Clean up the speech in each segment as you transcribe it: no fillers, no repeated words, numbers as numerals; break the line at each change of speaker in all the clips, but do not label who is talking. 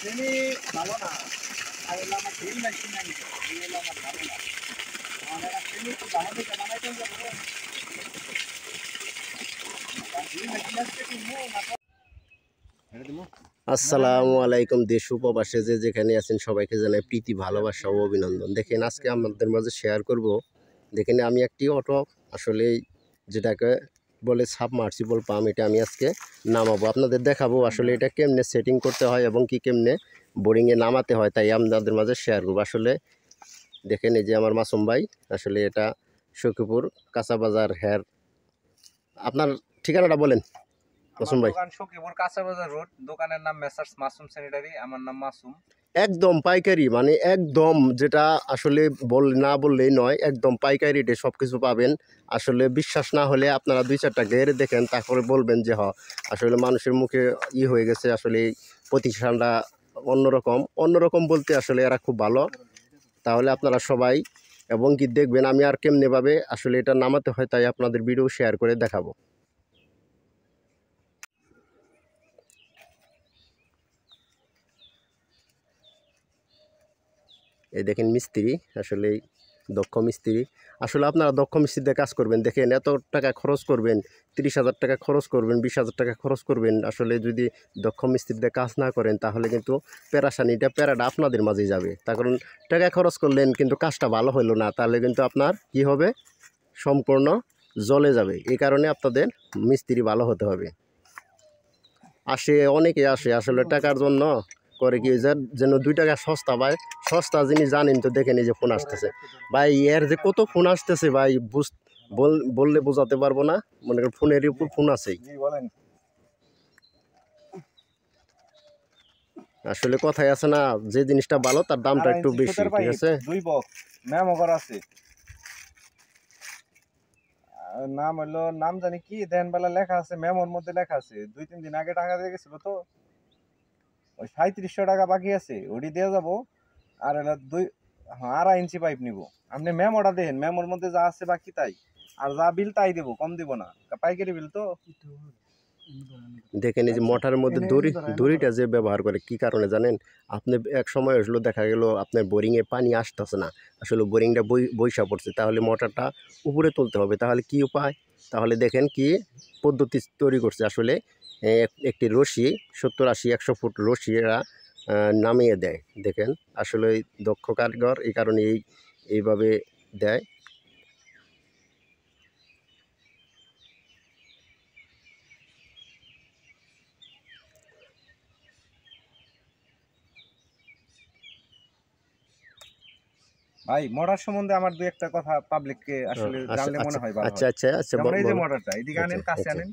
ফেনি ভালো না, আর হলো আমার ড্রিল মেশিন নাই, এই হলো আমার ভালো না। আমার একটা ফেনি তো ভালো থেকে বানাইতে হবে, ড্রিল মেশিন আছে কি মো না
আসসালামু আলাইকুম। দেশ উপবাসে যে যেখানে আছেন সবাইকে জানাই প্রীতি, ভালোবাসা ও অভিনন্দন। দেখেন আজকে আমাদের মাঝে শেয়ার করব। দেখেন আমি একটি অটো আসলে যেটাকে বলে সাবমার্সিবল পাম্প, এটা আমি আজকে নামাবো, আপনাদের দেখাবো আসলে এটা কেমনে সেটিং করতে হয় এবং কি কেমনে বোরিংয়ে নামাতে হয়, তাই আপনাদের মাঝে শেয়ার করবো। আসলে দেখেন এই যে আমার মাসুম ভাই, আসলে এটা সখীপুর কাঁচাবাজার হের। আপনার ঠিকানাটা বলেন মাসুম ভাই।
দোকান সখীপুর কাঁচাবাজার রোড, দোকানের নাম মেসার্স মাসুম স্যানিটারি, আমার নাম মাসুম।
একদম পাইকারি, মানে একদম যেটা আসলে না বললেই নয়, একদম পাইকারি রেটে সব কিছু পাবেন। আসলে বিশ্বাস না হলে আপনারা 2-4টা গেড়ে দেখেন, তারপরে বলবেন যে আসলে মানুষের মুখে হয়ে গেছে। আসলে এই প্রতিষ্ঠানটা অন্যরকম বলতে আসলে এরা খুব ভালো। তাহলে আপনারা সবাই এবং কি দেখবেন আমি আর কেমনেভাবে আসলে এটা নামাতে হয়, তাই আপনাদের ভিডিও শেয়ার করে দেখাবো। এই দেখেন মিস্ত্রি, আসলে দক্ষ মিস্ত্রি। আসলে আপনারা দক্ষ মিস্ত্রিতে কাজ করবেন, দেখেন এত টাকা খরচ করবেন, 30,000 টাকা খরচ করবেন, 20,000 টাকা খরচ করবেন। আসলে যদি দক্ষ মিস্ত্রিতে কাজ না করেন তাহলে কিন্তু প্যারাটা আপনাদের মাঝেই যাবে। তার কারণ টাকা খরচ করলেন কিন্তু কাজটা ভালো হলো না, তাহলে কিন্তু আপনার কি হবে, সম্পূর্ণ জ্বলে যাবে। এই কারণে আপনাদের মিস্ত্রি ভালো হতে হবে। অনেকে আসে আসলে টাকার জন্য, করে কি যেন 2 টাকা সস্তা পায়। সস্তা জিনিস জানেন তো, দেখেন এই যে ফোন আসতেছে ভাই, এর যে কত ফোন আসতেছে ভাই, বললে বোঝাতে পারবো না। মনে করেন ফোনের উপর ফোন আছেই। আসলে কথাই আছে না, যে জিনিসটা ভালো তার দামটা একটু বেশি, ঠিক আছে।
2 বক্স মেমো করা আছে, নাম হলো নাম জানি কি দেন বেলা লেখা আছে, মেমোর মধ্যে লেখা আছে। 2-3 দিন আগে টাকা দিয়ে গেছিল তো, ওই 3700 টাকা বাকি আছে, ওটি দিয়ে যাবো। আর হলো 2.5 ইঞ্চি পাইপ নিব। আপনি মেমোটা দেখেন, মেমোর মধ্যে যা আছে বাকি তাই, আর যা বিল তাই দেবো, কম দিব না, পাইকারি বিল তো।
দেখেন এই যে মোটরের মধ্যে দড়িটা যে ব্যবহার করে কি কারণে জানেন? আপনি এক সময় হলো দেখা গেল আপনার বোরিংয়ে পানি আসতেছে না, আসলে বোরিংটা বইসা পড়ছে, তাহলে মোটরটা উপরে তুলতে হবে। তাহলে কি উপায়? তাহলে দেখেন কি পদ্ধতি তৈরি করছে। আসলে একটি রশি 70-80-100 ফুট রশি এরা নামিয়ে দেয়। দেখেন আসলে দক্ষ কারিগর, এই কারণে এইভাবে দেয়।
ভাই মোটর সম্বন্ধে আমার 2-1টা কথা পাবলিককে আসলে জানলে মনে হয় ভালো হয়। যেমন এই যে মোটরটা, এদিকে আনেন, কাছে আনেন।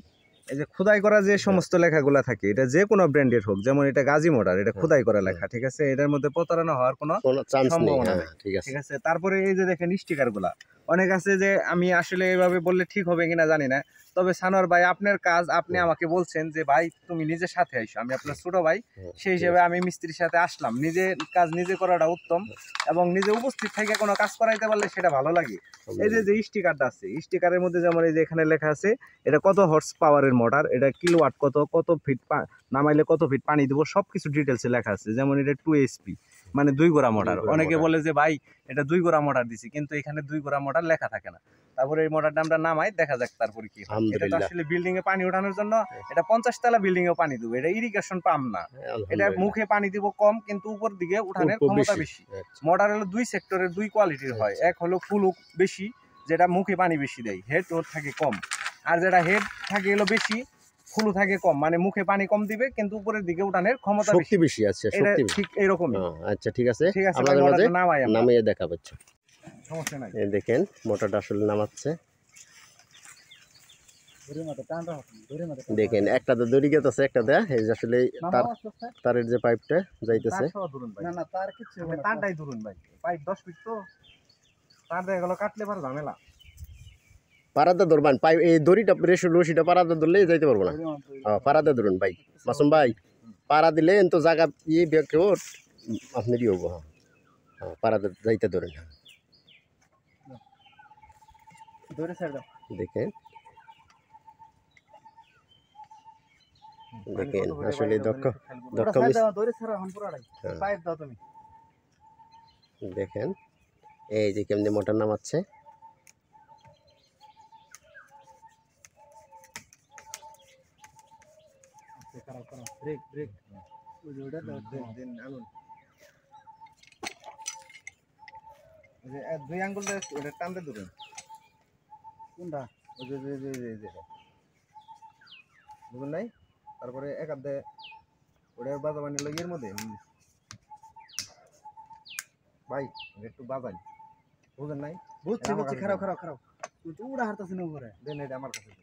এই যে খোদাই করা যে সমস্ত লেখাগুলো থাকে, এটা যে কোনো ব্র্যান্ডের হোক, যেমন এটা গাজী মোটর, এটা খোদাই করা লেখা, ঠিক আছে। এটার মধ্যে প্রতারণা হওয়ার কোনো
চান্স নেই।
সম্ভাবনা নেই, ঠিক আছে। তারপরে এই যে দেখেন স্টিকার গুলা, অনেক আছে যে আমি আসলে এইভাবে বললে ঠিক হবে কিনা জানি না, তবে সানোয়ার ভাই আপনার কাজ, আপনি আমাকে বলছেন যে ভাই তুমি নিজের সাথে আইসো, আমি আপনার ছোট ভাই, সেই হিসেবে আমি মিস্ত্রির সাথে আসলাম। নিজে কাজ নিজে করাটা উত্তম, এবং নিজে উপস্থিত থেকে কোনো কাজ করাইতে পারলে সেটা ভালো লাগে। এই যে স্টিকারটা আছে, স্টিকারের মধ্যে যেমন এই যে এখানে লেখা আছে এটা কত হর্স পাওয়ারের মোটর, এটা কিলোওয়াট কত ফিট নামাইলে কত ফিট পানি দিব, সবকিছু ডিটেলসে লেখা আছে। যেমন এটা 2 HP, মানে 2 গোড়া মোটর। অনেকে বলে যে ভাই এটা 2 গোড়া মোটর দিছি, কিন্তু এখানে 2 গোড়া মোটর লেখা থাকে না। তারপরে এই মোটরটা আমরা নামাই, দেখা যাক তারপরে কি হয়। এটা তো আসলে বিল্ডিং এ পানি ওঠানোর জন্য, এটা 50 তলা বিল্ডিং এ পানি দেবো, এটা ইরিগেশন পাম্প না। এটা মুখে পানি দিব কম, কিন্তু উপর দিকে উঠানোর ক্ষমতা বেশি। মোটর হলো 2 সেক্টরের 2 কোয়ালিটির হয়। এক হলো ফুল বেশি, যেটা মুখে পানি বেশি দেয়, হেড ওর থাকে কম। আর যেটা হেড থাকে হলো বেশি, ফুল থাকে কম, মানে মুখে পানি কম দিবে কিন্তু উপরের দিকে উঠানোর ক্ষমতা বেশি
আছে, শক্তি
ঠিক এরকমই।
আচ্ছা ঠিক আছে,
ঠিক আছে,
আপনাদের মাঝে নামিয়ে দেখা পাচ্ছ।
সমস্যা নাই।
এই দেখেন মোটরটা আসলে নামাচ্ছে। দেখেন একটা তো দড়ি গেছে, একটা দেয়া এই যে আসলে তারের যে পাইপটা যাইতেছে।
না না, তার কিছু হবে না, তারটাই ধরুন ভাই, পাইপ 10 ফিট তো, তার দিয়ে গেল কাটলে পারে ঝামেলা।
পারাদা ধরবেন, পাইপ এই দড়িটা রশিটা পারাদা ধরলে যাইতে পারবো না। পারাদা ধরুন ভাই মাসুম ভাই, পারা দিলে তো জায়গা ব্যাকেও আপনি হবো। হ্যাঁ পারাদা যাইতে ধরেন। দেখেন দেখেন আসলে দক্ষ
ওটা
দক্ষ
সাইড
মিস্ত্রি।
দাও ধরে ছাড়া হন পুরাটাই
হ্যাঁ।
পাইপ দাও তুমি
দেখেন এই যে কেমনি মোটর নামাচ্ছে।
খারাপ খারাপ ব্রেক ব্রেক ওই যে ওটা দাও
দিন আনুন ওই যে দুই আঙ্গুল ওটা টানতে ধরুন
কোনটা
ওই যে বুঝুন নাই তারপরে এক হাত দিয়ে ওটা বাজা বানিয়ে এর মধ্যে ভাই একটু বাজাই বুঝেন নাই
বুঝছি
আমার
বুঝছি
কাছে
খারাপ
দাও।
খারাপ খারাপ তুই তো উড়া হারতাছিস না উপরে
দেন এটা আমার কাছে দেন।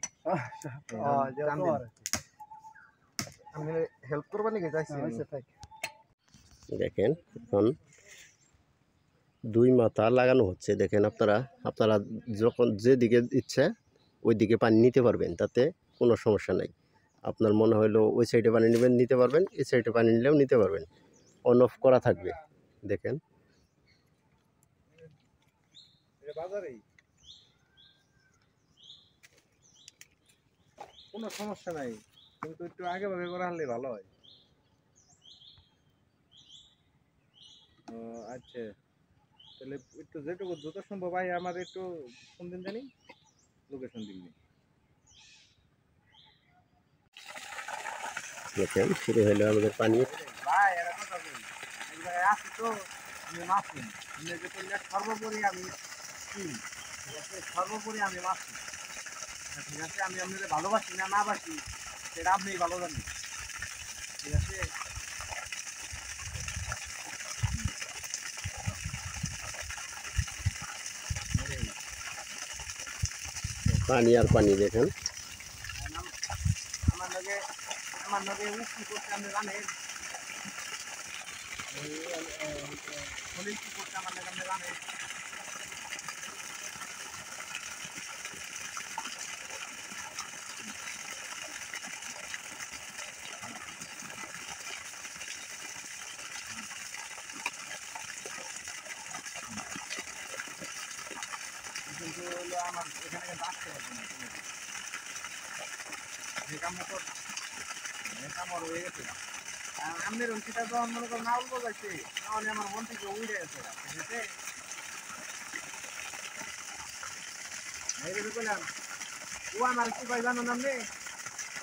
যে
টান
তো
দিন।
আর
আমি হেল্প করবা নাকি যাইছি
হইছে তাই
দেখেন এখন 2 মাথা লাগানো হচ্ছে। দেখেন আপনারা আপনারা যখন যেদিকে ইচ্ছা ওই দিকে পানি নিতে পারবেন, তাতে কোনো সমস্যা নাই। আপনার মনে হলো ওই সাইডে পানি নেবেন নিতে পারবেন, এই সাইডে পানি নিলেও নিতে পারবেন। অন অফ করা থাকবে। দেখেন
এটা বাজারেই কোনো সমস্যা নাই, কিন্তু একটু আগে ভাবে করা হলে ভালো হয়। ও আচ্ছা, তাহলে একটু যেটুকু দ্রুত সম্ভব ভাই আমার একটু ফোন দিন জানি, লোকেশন দিন।
দেখেন শুরু হলো আমাদের পানি।
ভাই এটা কথা বলি, এক জায়গায় আসি তো আমি মাছ নিই, আপনি যে করলে সর্বোপরি আমি কি, ঠিক আছে, সর্বোপরি আমি মাছ নিই। ঠিক আছে, আমি আপনাদের ভালোবাসি না না বাসি সেটা আপনিই ভালো জানেন, ঠিক আছে।
পানি আর পানি দেখেন।
আমার লগে কি করতে আপনি জানেন, কি করতে আমার লগে আপনি জানেন। কিন্তু হলো আমার এখানে কিন্তু আসতে পারবো না, যে কামটা কর এই কাম আর হয়ে গেছে। আমাদের সেটা তো মনে করো না উল্টো যাচ্ছে, তাহলে আমার মন থেকে উড়ে গেছে, ঠিক আছে। এই বললাম ও আমার কি ভাই জানো না আপনি,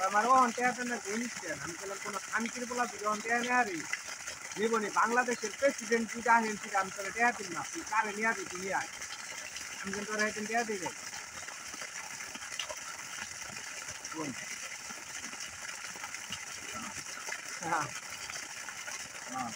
আমার ও অন্টেয়াতে না জিনিসটা আমি বললাম কোনো শান্তির বলা দিকে অন্টেয়া নেই আরে জীবনে বাংলাদেশের প্রেসিডেন্ট যেটা আছেন সেটা আমি তোরা দেয়া দিন না, তুই কারে নিয়ে দিই তুমি আয়, আমি কিন্তু তোরা এখন দেয়া দিই কোন হ্যাঁ হ্যাঁ